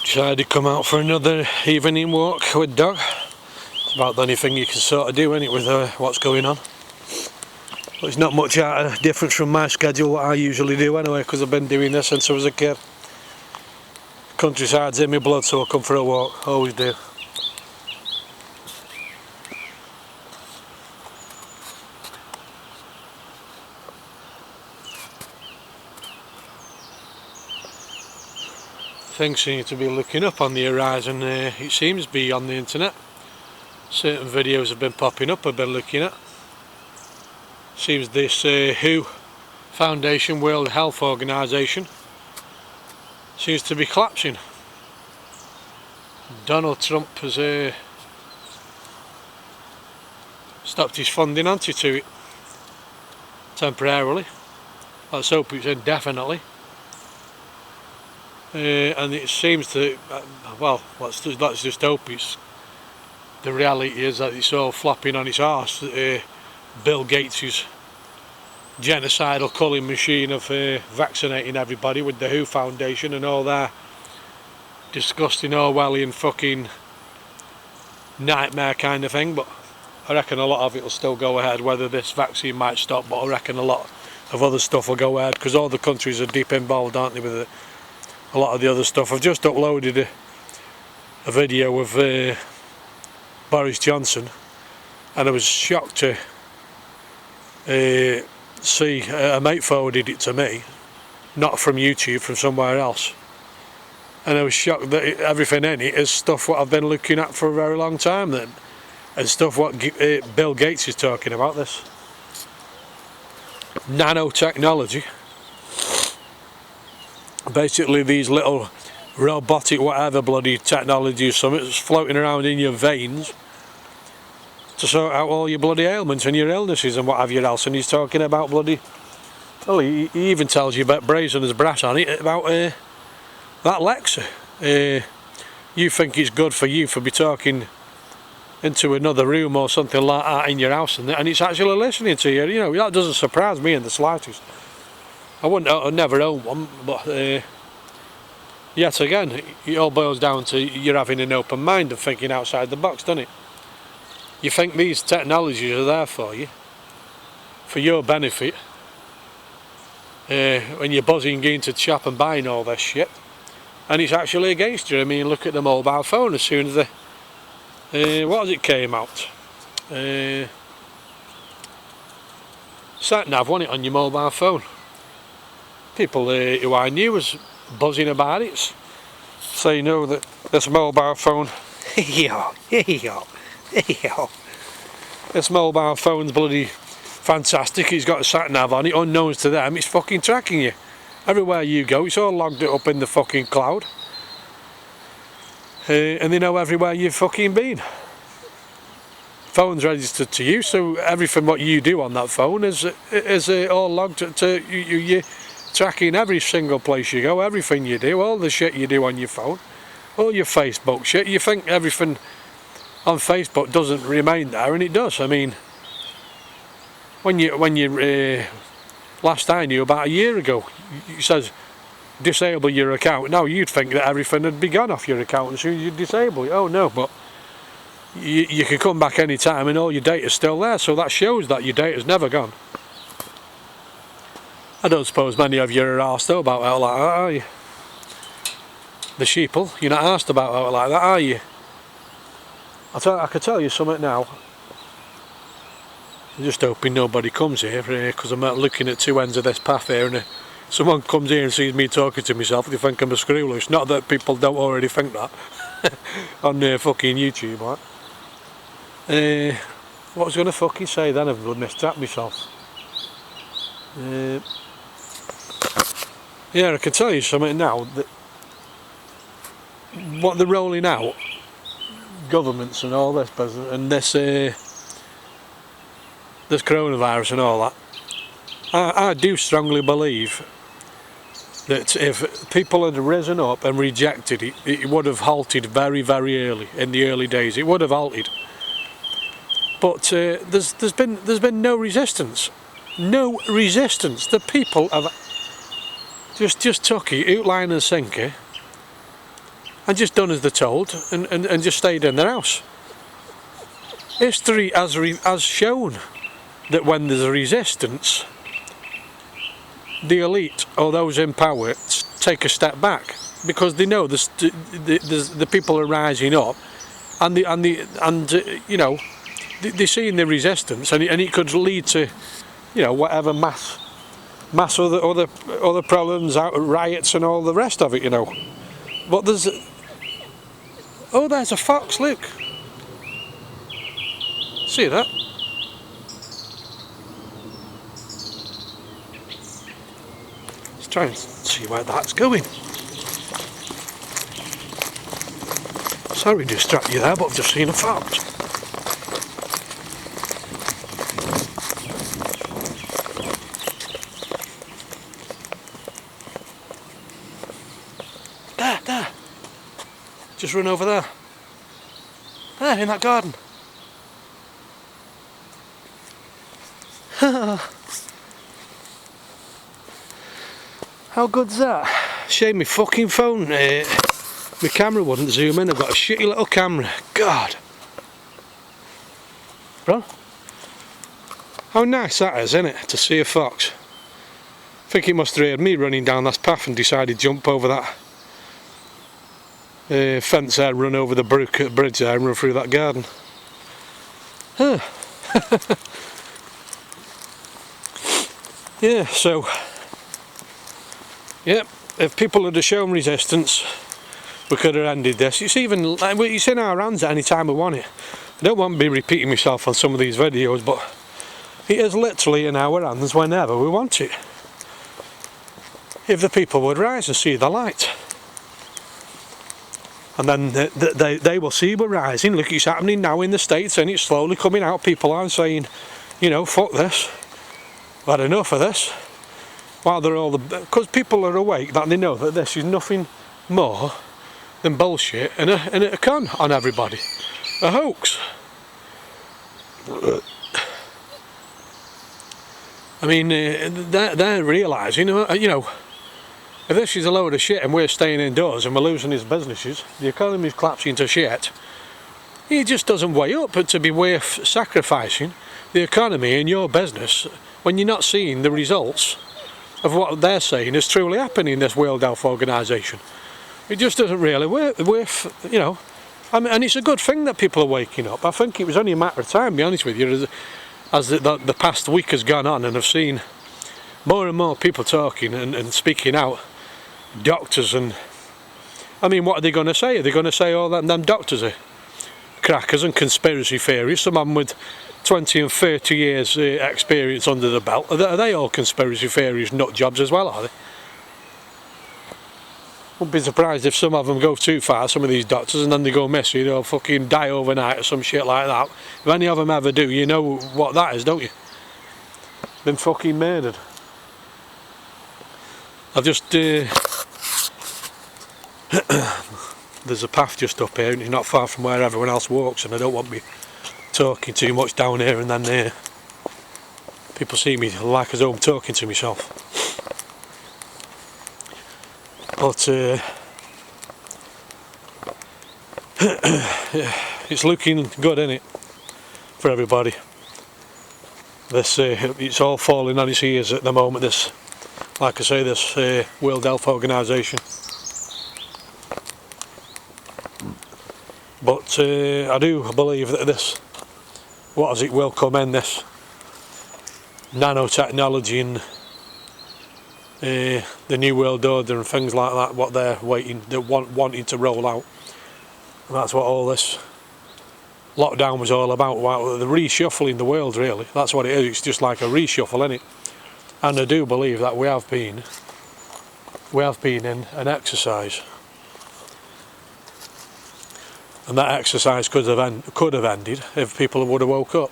Decided to come out for another evening walk with dog. It's about the only thing you can sort of do, isn't it, with what's going on. But it's not much out of difference from my schedule, what I usually do anyway, because I've been doing this since I was a kid. Countryside's in my blood, so I come for a walk, always do. Things seem to be looking up on the horizon. It seems to be on the internet. Certain videos have been popping up, I've been looking at. Seems this WHO Foundation, World Health Organization, seems to be collapsing. Donald Trump has stopped his funding, to it temporarily. Let's hope it's indefinitely. And it seems to, well, let's just hope it's, the reality is that it's all flopping on its arse. Bill Gates' genocidal culling machine of vaccinating everybody with the WHO Foundation and all that disgusting Orwellian fucking nightmare kind of thing. But I reckon a lot of it will still go ahead, whether this vaccine might stop, but I reckon a lot of other stuff will go ahead, because all the countries are deep involved, aren't they, with it? A lot of the other stuff. I've just uploaded a video of Boris Johnson, and I was shocked to see a mate forwarded it to me, not from YouTube, from somewhere else, and I was shocked that everything in it is stuff what I've been looking at for a very long time then, and stuff what Bill Gates is talking about, this nanotechnology. Basically these little robotic whatever bloody technology, something's floating around in your veins to sort out all your bloody ailments and your illnesses and what have you else. And he's talking about bloody, well, he even tells you about brazen as brass on it, about that Alexa. You think it's good for you for be talking into another room or something like that in your house, and it's actually listening to you. You know, that doesn't surprise me in the slightest. I'd never own one, but yet again, it all boils down to you're having an open mind and thinking outside the box, doesn't it? You think these technologies are there for you, for your benefit, when you're buzzing into the shop and buying all this shit, and it's actually against you. I mean, look at the mobile phone. As soon as what as it came out, sat nav, wasn't it, on your mobile phone? People who I knew was buzzing about it, so you know that this mobile phone, this mobile phone's bloody fantastic. It's got a sat nav on it, unknowns to them, it's fucking tracking you. Everywhere you go, it's all logged up in the fucking cloud. And they know everywhere you've fucking been. Phone's registered to you, so everything what you do on that phone is all logged to you. Tracking every single place you go, everything you do, all the shit you do on your phone, all your Facebook shit. You think everything on Facebook doesn't remain there, and it does. I mean, when you last I knew, about a year ago, it says disable your account. Now you'd think that everything had be gone off your account as soon as you disable it. Oh no, but you can come back any time and all your data's still there, so that shows that your data's never gone. I don't suppose many of you are asked about it like that, are you? The sheeple, you're not asked about it like that, are you? I could tell you something now. I'm just hoping nobody comes here, because I'm looking at two ends of this path here, and someone comes here and sees me talking to myself, they think I'm a screw loose. Not that people don't already think that on fucking YouTube, right? What was I going to fucking say then? I've mistrapped myself. Yeah, I can tell you something now, that what they're rolling out, governments and all this business, and this coronavirus and all that, I do strongly believe that if people had risen up and rejected it, it would have halted very, very early, in the early days. It would have halted. But there's been no resistance. No resistance. The people have just took it, out line and sinker, and just done as they're told, and just stayed in their house. History has shown that when there's a resistance, the elite or those in power take a step back, because they know the people are rising up, and you know, they're seeing the resistance, and it could lead to, you know, whatever mass other problems, out riots and all the rest of it, you know. But there's a fox, look. See that? Let's try and see where that's going. Sorry to distract you there, but I've just seen a fox. There. Just run over there. There, in that garden. How good's that? Shame my fucking phone, my camera wouldn't zoom in. I've got a shitty little camera. God. Bro, how nice that is, isn't it, to see a fox? I think it must have heard me running down this path and decided to jump over that fence there, run over the bridge there and run through that garden. Huh. Yeah, so, yeah, if people had shown resistance, we could have ended this. It's in our hands at any time we want it. I don't want to be repeating myself on some of these videos, but it is literally in our hands whenever we want it. If the people would rise and see the light. And then they will see we're rising. Look, it's happening now in the States, and it's slowly coming out. People are saying, you know, fuck this. I've had enough of this. While they're all because people are awake, that they know that this is nothing more than bullshit and a con on everybody. A hoax. I mean, they're realising, you know, if this is a load of shit and we're staying indoors and we're losing these businesses, the economy's collapsing to shit, it just doesn't weigh up to be worth sacrificing the economy and your business when you're not seeing the results of what they're saying is truly happening in this World Health Organisation. It just doesn't really worth, you know. I mean, and it's a good thing that people are waking up. I think it was only a matter of time, to be honest with you, as the past week has gone on, and I've seen more and more people talking and speaking out. Doctors, and I mean, what are they going to say? Are they going to say all them doctors are crackers and conspiracy theories? Some of them with 20 and 30 years experience under the belt. Are they all conspiracy theories, nut jobs as well, are they? Wouldn't be surprised if some of them go too far, some of these doctors, and then they go messy, they'll fucking die overnight or some shit like that. If any of them ever do, you know what that is, don't you? Been fucking murdered. I've just there's a path just up here and it's not far from where everyone else walks, and I don't want me talking too much down here and then people see me like as though I'm talking to myself. But it's looking good, isn't it, for everybody? This it's all falling on its ears at the moment, this, like I say, this World Health Organisation. But I do believe that this, it will come in, this nanotechnology and the New World Order and things like that, what they're wanting to roll out. And that's what all this lockdown was all about. Wow, the reshuffling the world, really. That's what it is. It's just like a reshuffle, isn't it? And I do believe that we have been in an exercise. And that exercise could have ended if people would have woke up.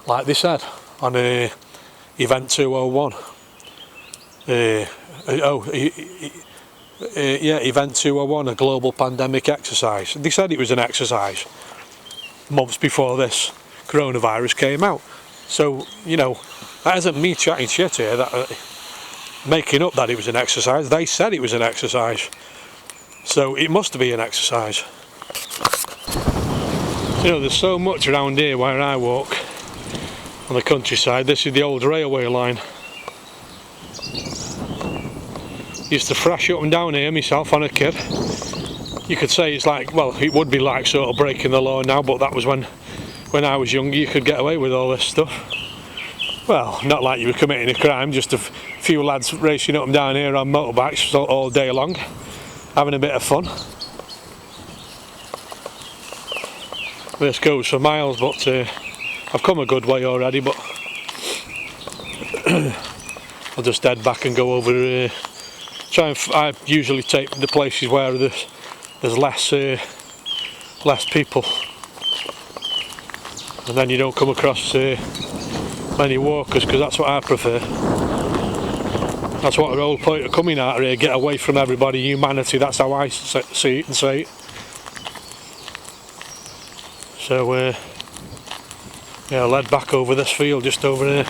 Like they said on Event 201. Event 201, a global pandemic exercise. They said it was an exercise months before this coronavirus came out. So, you know, that isn't me chatting shit here, that making up that it was an exercise. They said it was an exercise. So it must be an exercise. You know, there's so much around here where I walk on the countryside. This is the old railway line. Used to thrash up and down here myself on a kid. You could say it's like, well, it would be like sort of breaking the law now, but that was when I was younger. You could get away with all this stuff. Well, not like you were committing a crime, just a few lads racing up and down here on motorbikes all day long, having a bit of fun. This goes for miles, but I've come a good way already, but I'll just head back and go over I usually take the places where there's less people, and then you don't come across many walkers, because that's what I prefer. That's what the whole point of coming out here, get away from everybody, humanity. That's how I see it and say it. So yeah, I'll head back over this field just over there.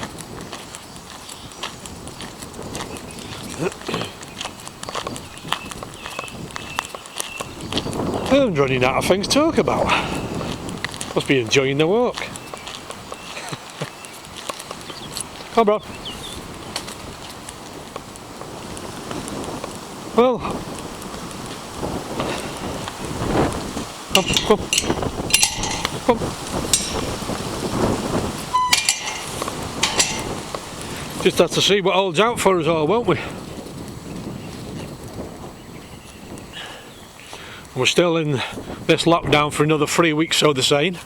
I'm running out of things to talk about. Must be enjoying the walk. Come on, bro. Well, come. Just have to see what holds out for us all, won't we? We're still in this lockdown for another 3 weeks, so they're saying,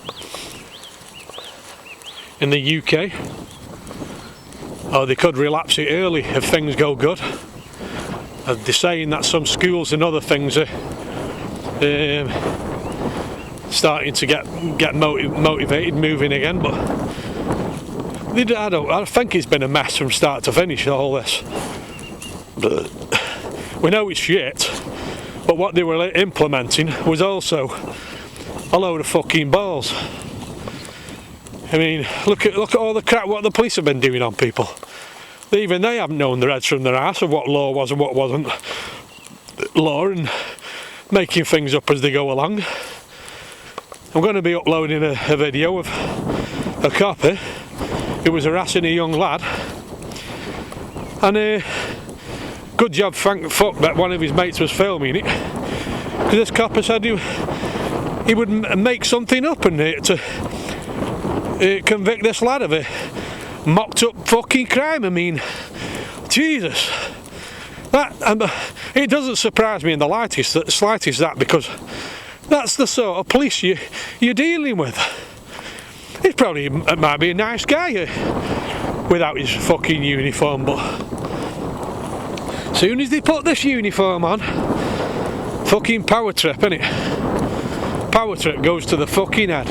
in the UK. Oh, they could relapse it early if things go good. They're saying that some schools and other things are starting to get motivated, moving again, but I think it's been a mess from start to finish, all this. But we know it's shit. But what they were implementing was also a load of fucking balls. I mean, look at all the crap what the police have been doing on people. Even they haven't known their heads from their arse of what law was and what wasn't law, and making things up as they go along. I'm going to be uploading a video of a cop who was harassing a young lad, and good job, thank fuck, that one of his mates was filming it, because this copper said he would make something up and to convict this lad of a mocked up fucking crime. I mean, Jesus, it doesn't surprise me in the slightest that, because that's the sort of police you're dealing with. It might be a nice guy without his fucking uniform, but soon as they put this uniform on, fucking power trip, innit? Power trip goes to the fucking head.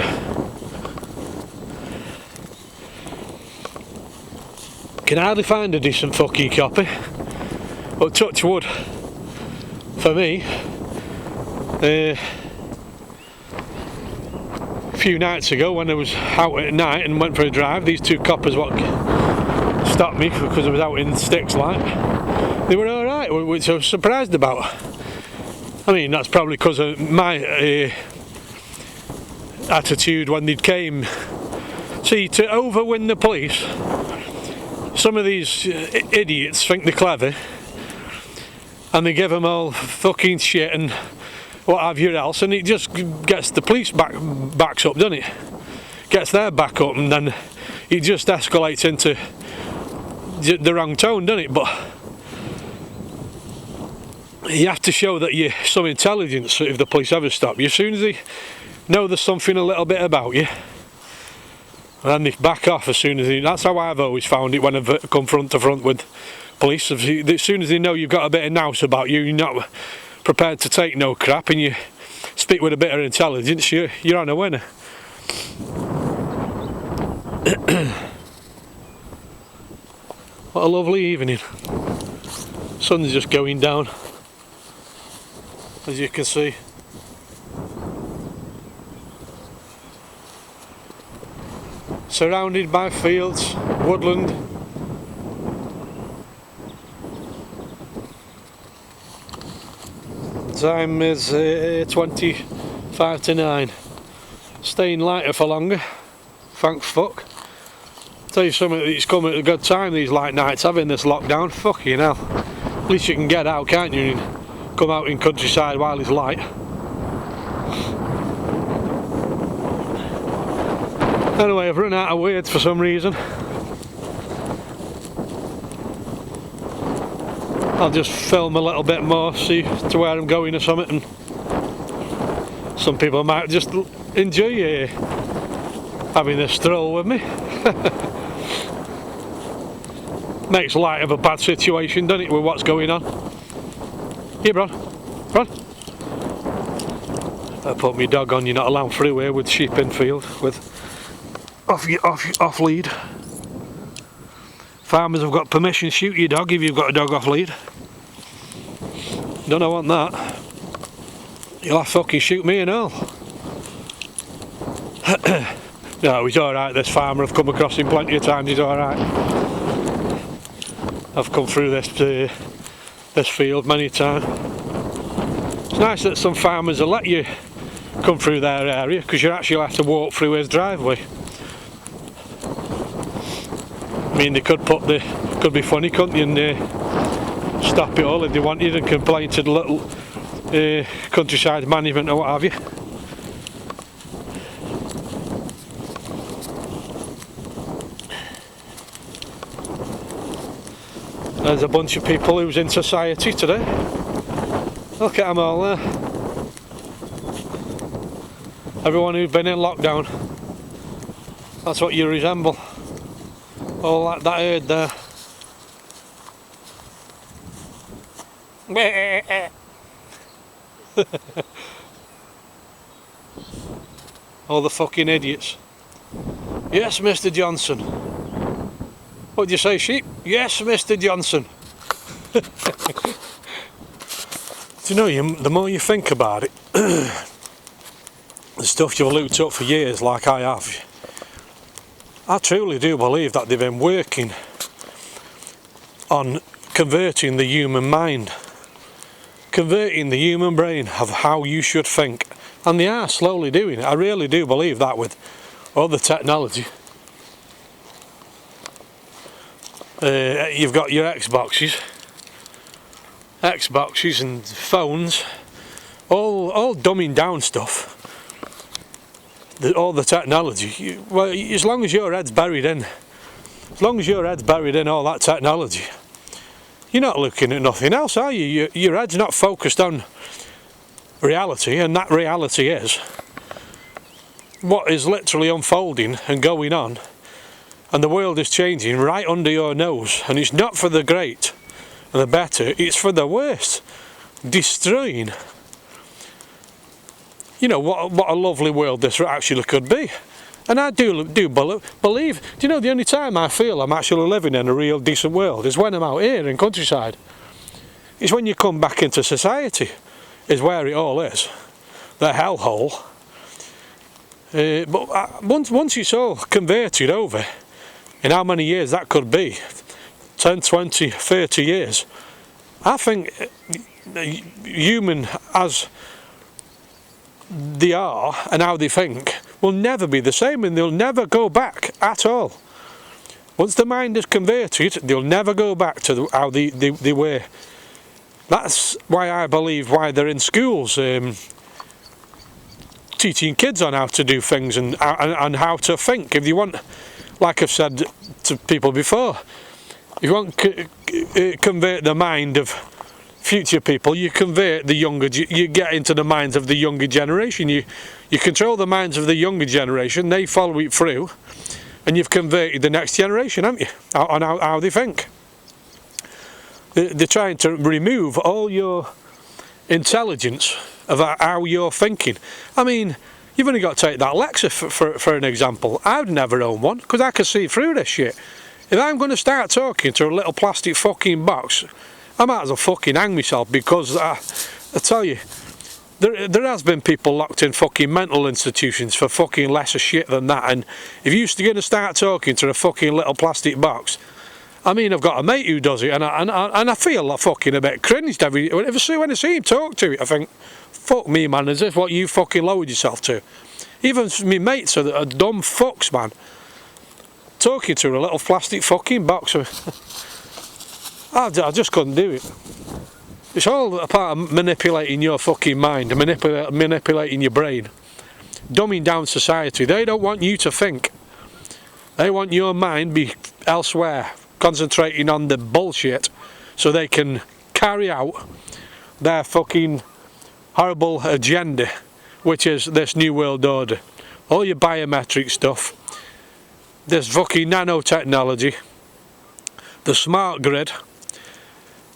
Can hardly find a decent fucking copy, but touch wood for me. A few nights ago, when I was out at night and went for a drive, these two coppers what stopped me because I was out in sticks like. They were alright, which I was surprised about. I mean, that's probably because of my attitude when they came. See, to overwin the police, some of these idiots think they're clever, and they give them all fucking shit and what have you else, and it just gets the police backs up, doesn't it? Gets their back up, and then it just escalates into the wrong tone, doesn't it? But you have to show that you're some intelligence if the police ever stop you. As soon as they know there's something a little bit about you, then they back off as soon as they... That's how I've always found it when I've come front to front with police. As soon as they know you've got a bit of nous about you, you're not prepared to take no crap, and you speak with a bit of intelligence, you're on a winner. What a lovely evening. Sun's just going down, as you can see. Surrounded by fields, woodland. time is 25 to 9. Staying lighter for longer, thank fuck. Tell you something, it's come at a good time, these light nights, having this lockdown. Fucking hell. At least you can get out, can't you, and come out in countryside while it's light. Anyway, I've run out of words for some reason. I'll just film a little bit more, see to where I'm going or something, and some people might just enjoy having this stroll with me. Makes light of a bad situation, doesn't it, with what's going on? Here, Bron. Bron. I put my dog on, you're not allowed through here with sheep in field, with off lead. Farmers have got permission to shoot your dog if you've got a dog off lead. Don't want that. You'll have to fucking shoot me and all. No, he's alright, this farmer. I've come across him plenty of times, he's alright. I've come through this field many times. It's nice that some farmers will let you come through their area, because you actually have to walk through his driveway. I mean, they could could be funny, couldn't you, and stop it all if they wanted and complain to the little countryside management or what have you. There's a bunch of people who's in society today. Look at them all there. Everyone who's been in lockdown. That's what you resemble. All that herd there. All the fucking idiots. Yes, Mr. Johnson. What do you say, sheep? Yes, Mr. Johnson. Do you know, the more you think about it, the stuff you've looked up for years, like I have, I truly do believe that they've been working on converting the human mind, converting the human brain of how you should think, and they are slowly doing it. I really do believe that with all the technology. You've got your Xboxes and phones, all dumbing down stuff. All the technology. Well, as long as your head's buried in, all that technology, you're not looking at nothing else, are you? Your head's not focused on reality, and that reality is what is literally unfolding and going on. And the world is changing right under your nose, and it's not for the great and the better, it's for the worst, destroying. You know, what a lovely world this actually could be. And I do believe, do you know, the only time I feel I'm actually living in a real decent world is when I'm out here in countryside. It's when you come back into society, is where it all is, the hellhole. But once it's all converted over, in how many years that could be, 10, 20, 30 years, I think human as they are and how they think will never be the same, and they'll never go back at all. Once the mind is converted, they'll never go back to how they were. That's why I believe why they're in schools, teaching kids on how to do things and how to think. If you want, like I've said to people before, if you want to convert the mind of future people, you convert the younger, you get into the minds of the younger generation, you control the minds of the younger generation, they follow it through, and you've converted the next generation, haven't you, on how they think. They're trying to remove all your intelligence of how you're thinking. I mean, you've only got to take that Lexus for an example. I'd never own one, because I can see through this shit. If I'm going to start talking to a little plastic fucking box, I might as well fucking hang myself, because I tell you, there has been people locked in fucking mental institutions for fucking lesser shit than that, and if you're going to start talking to a fucking little plastic box, I mean, I've got a mate who does it, and I feel like fucking a bit cringed when I see him talk to it. I think, fuck me, man, as if what you fucking lowered yourself to. Even me mates are dumb fucks, man. Talking to a little plastic fucking box. I just couldn't do it. It's all a part of manipulating your fucking mind, manipulating your brain. Dumbing down society. They don't want you to think. They want your mind be elsewhere, concentrating on the bullshit, so they can carry out their fucking horrible agenda, which is this new world order. All your biometric stuff, this fucking nanotechnology, the smart grid,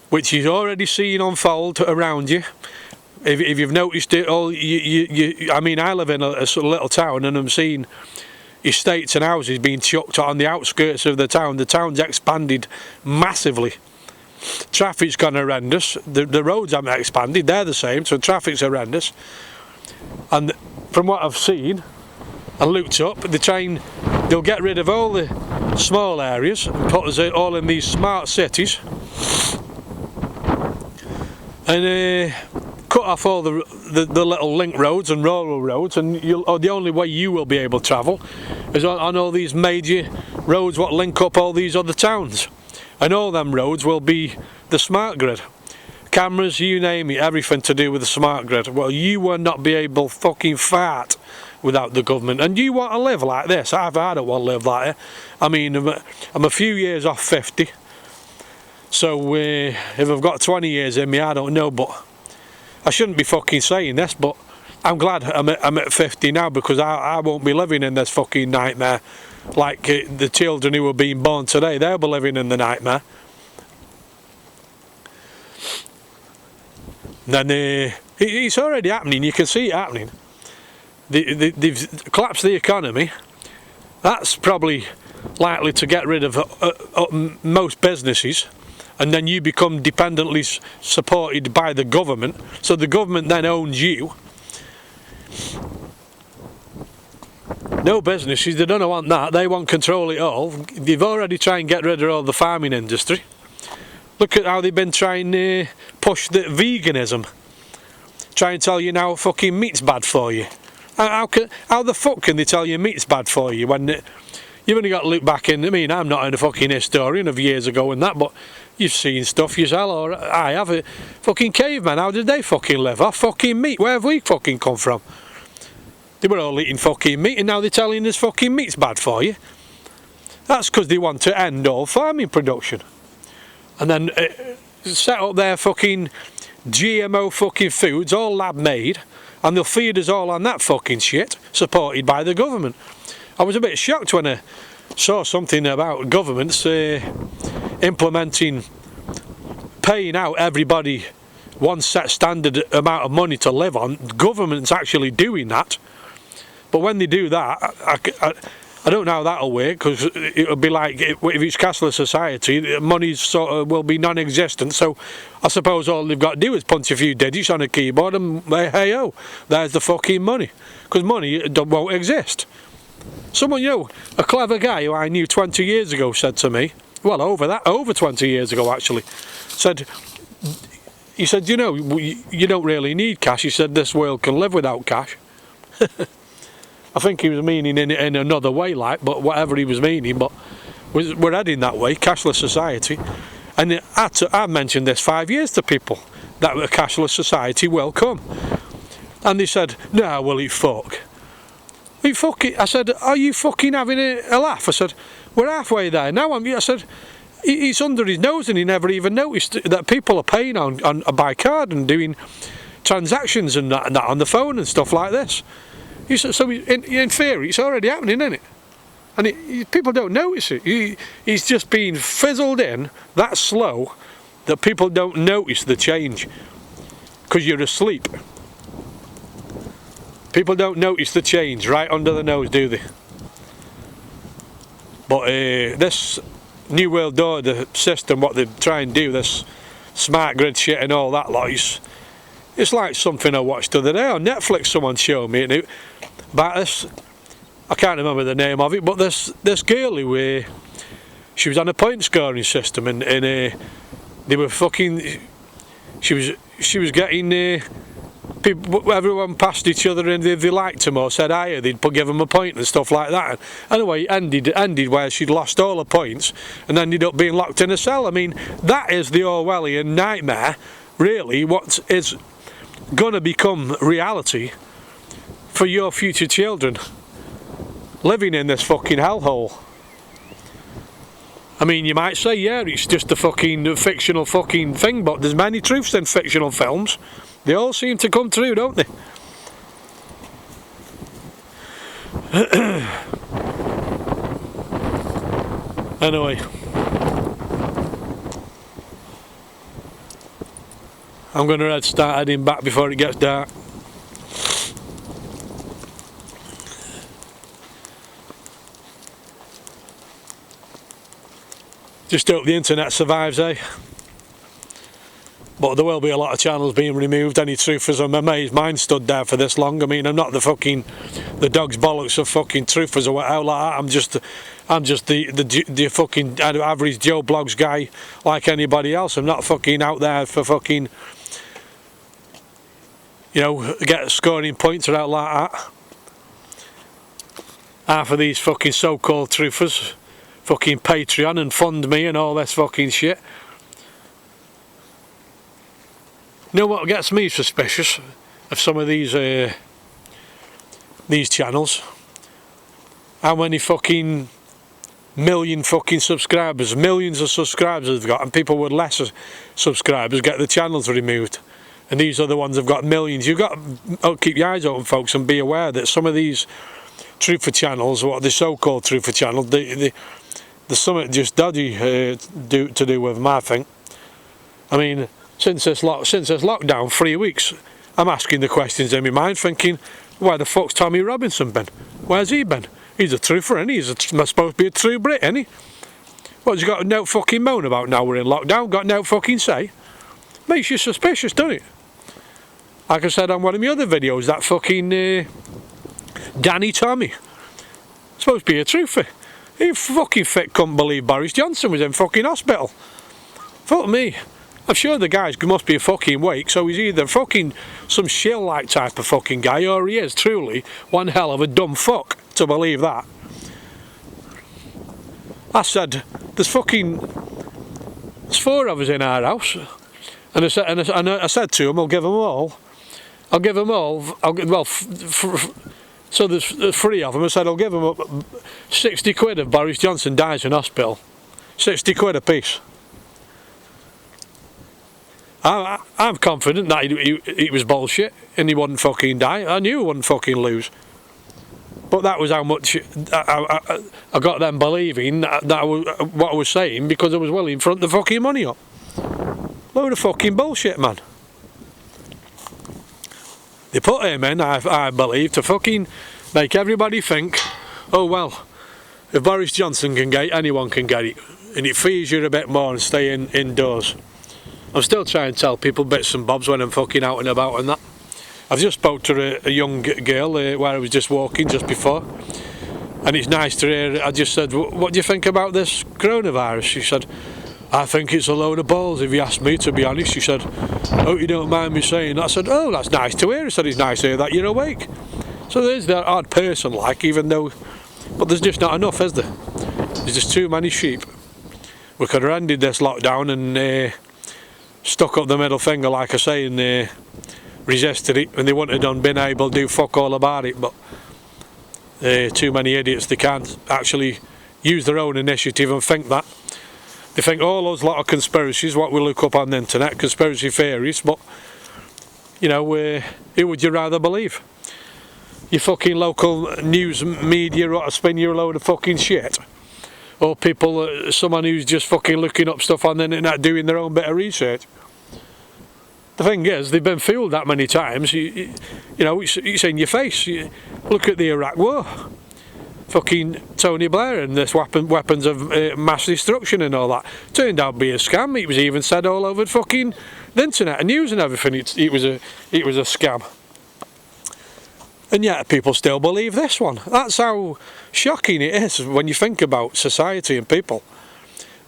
which you've already seen unfold around you. If you've noticed it all, I mean, I live in a little town, and I'm seeing estates and houses being chucked on the outskirts of the town. The town's expanded massively. Traffic's gone horrendous. The roads haven't expanded, they're the same, so traffic's horrendous. And from what I've seen and looked up, they'll get rid of all the small areas and put us all in these smart cities, and cut off all the little link roads and rural roads, and the only way you will be able to travel is on all these major roads what link up all these other towns, and all them roads will be the smart grid. Cameras, you name it, everything to do with the smart grid. Well, you will not be able to fucking fart without the government. And you want to live like this? I don't want to live like that. I mean, I'm a few years off 50, so if I've got 20 years in me, I don't know, but I shouldn't be fucking saying this, but I'm glad I'm at 50 now, because I won't be living in this fucking nightmare like the children who are being born today. They'll be living in the nightmare. Then it's already happening. You can see it happening. They've collapsed the economy. That's probably likely to get rid of most businesses, and then you become dependently supported by the government, so the government then owns you. No businesses, they don't want that, they want control it all. They've already tried and get rid of all the farming industry. Look at how they've been trying to push the veganism. Try and tell you now fucking meat's bad for you. How the fuck can they tell you meat's bad for you when you've only got to look back in? I mean, I'm not a fucking historian of years ago and that, but you've seen stuff yourself, or I have. It. Fucking cavemen, how did they fucking live off fucking meat? Where have we fucking come from? They were all eating fucking meat, and now they're telling us fucking meat's bad for you. That's because they want to end all farming production. And then set up their fucking GMO fucking foods, all lab made, and they'll feed us all on that fucking shit, supported by the government. I was a bit shocked when I saw something about governments implementing, paying out everybody one set standard amount of money to live on. Government's actually doing that, but when they do that, I don't know how that'll work, because it'll be like, if it's cashless society, money sort of will be non-existent, so I suppose all they've got to do is punch a few digits on a keyboard and hey ho, there's the fucking money, because money won't exist. Someone, a clever guy who I knew 20 years ago said to me, well, over 20 years ago actually, he said, you don't really need cash. He said, this world can live without cash. I think he was meaning in another way, but whatever he was meaning, but we're heading that way, cashless society. And I've mentioned this 5 years to people, that a cashless society will come. And they said, no, will it fuck? I said, are you fucking having a laugh? I said, we're halfway there now. I said, it's under his nose, and he never even noticed that people are paying on by card and doing transactions and that on the phone and stuff like this. So in theory, it's already happening, isn't it? And people don't notice it. He's just being fizzled in that slow that people don't notice the change, because you're asleep. People don't notice the change right under the nose, do they? But this New World Order system, what they try and do, this smart grid shit and all that lot, it's like something I watched the other day on Netflix. Someone showed me about this. I can't remember the name of it, but this girl who she was on a point scoring system, and they were fucking. She was getting. People, everyone passed each other, and if they liked them or said hi, they'd give them a point and stuff like that. Anyway, it ended where she'd lost all her points and ended up being locked in a cell. I mean, that is the Orwellian nightmare, really, what is going to become reality for your future children, living in this fucking hellhole. I mean, you might say, yeah, it's just a fucking fictional fucking thing, but there's many truths in fictional films. They all seem to come true, don't they? Anyway, I'm going to start heading back before it gets dark. Just hope the internet survives, eh? But there will be a lot of channels being removed. Any truthers, I'm amazed mine stood there for this long. I mean, I'm not the dog's bollocks of fucking truthers or whatever like that. I'm just the fucking average Joe Blogs guy like anybody else. I'm not fucking out there for fucking, you know, get scoring points or out like that. Half of these fucking so-called truthers fucking Patreon and fund me and all this fucking shit. You know what gets me suspicious of some of these channels? How many fucking million fucking subscribers, millions of subscribers they've got, and people with less subscribers get the channels removed. And these are the ones that've got millions. You've got to keep your eyes open, folks, and be aware that some of these truther channels, what the so-called truther channels, there's something just dodgy to do with them, I think. I mean, since this lockdown, 3 weeks, I'm asking the questions in my mind, thinking, where the fuck's Tommy Robinson been? Where's he been? He's a truther, and he's supposed to be a true Brit, ain't he? What's he got no fucking moan about now we're in lockdown? Got no fucking say? Makes you suspicious, doesn't it? Like I said on one of my other videos, that fucking Danny Tommy, supposed to be a truther. He fucking fit couldn't believe Boris Johnson was in fucking hospital. Fuck me. I'm sure the guy must be a fucking wake, so he's either fucking some shill-like type of fucking guy, or he is truly one hell of a dumb fuck to believe that. I said, there's 4 of us in our house, and I said to him, I'll give them all, so there's 3 of them. I said, I'll give them 60 quid if Boris Johnson dies in hospital. 60 quid a piece. I'm confident that he was bullshit and he wouldn't fucking die. I knew he wouldn't fucking lose. But that was how much I got them believing what I was saying, because I was willing to front the fucking money up. Load of fucking bullshit, man. They put him in, I believe, to fucking make everybody think, oh well, if Boris Johnson can get it, anyone can get it. And it fees you a bit more and stay indoors. I'm still trying to tell people bits and bobs when I'm fucking out and about and that. I've just spoke to a young girl where I was just walking just before, and it's nice to hear. I just said, what do you think about this coronavirus? She said, I think it's a load of balls, if you ask me, to be honest. She said, hope you don't mind me saying that. I said, oh, that's nice to hear. I said, it's nice to hear that you're awake. So there's that odd person, like, even though, but there's just not enough, is there? There's just too many sheep. We could have ended this lockdown and stuck up the middle finger, like I say, and resisted it, and they wouldn't have been able to do fuck all about it. But too many idiots, they can't actually use their own initiative and think that. They think all those lot of conspiracies, what we look up on the internet, conspiracy theories, but, you know, who would you rather believe? Your fucking local news media ought to spin you a load of fucking shit? Or people, someone who's just fucking looking up stuff on the internet, doing their own bit of research? The thing is, they've been fooled that many times. You know, it's in your face. Look at the Iraq War. Fucking Tony Blair and this weapons of mass destruction and all that. Turned out to be a scam. It was even said all over fucking the internet and news and everything. It was a scam. And yet people still believe this one. That's how shocking it is when you think about society and people.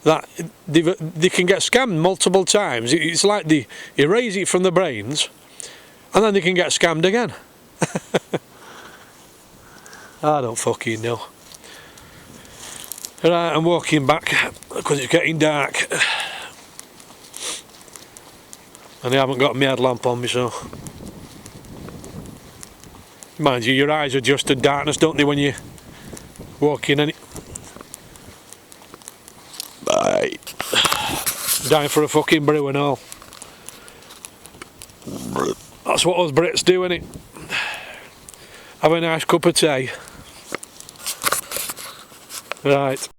that they can get scammed multiple times. It's like they erase it from the brains and then they can get scammed again. I don't fucking know. Right, I'm walking back because it's getting dark and I haven't got my headlamp on me, so mind you, your eyes adjust to darkness, don't they, when you walk in? Bye. Dying for a fucking brew and all. That's what us Brits do, innit? Have a nice cup of tea. Right.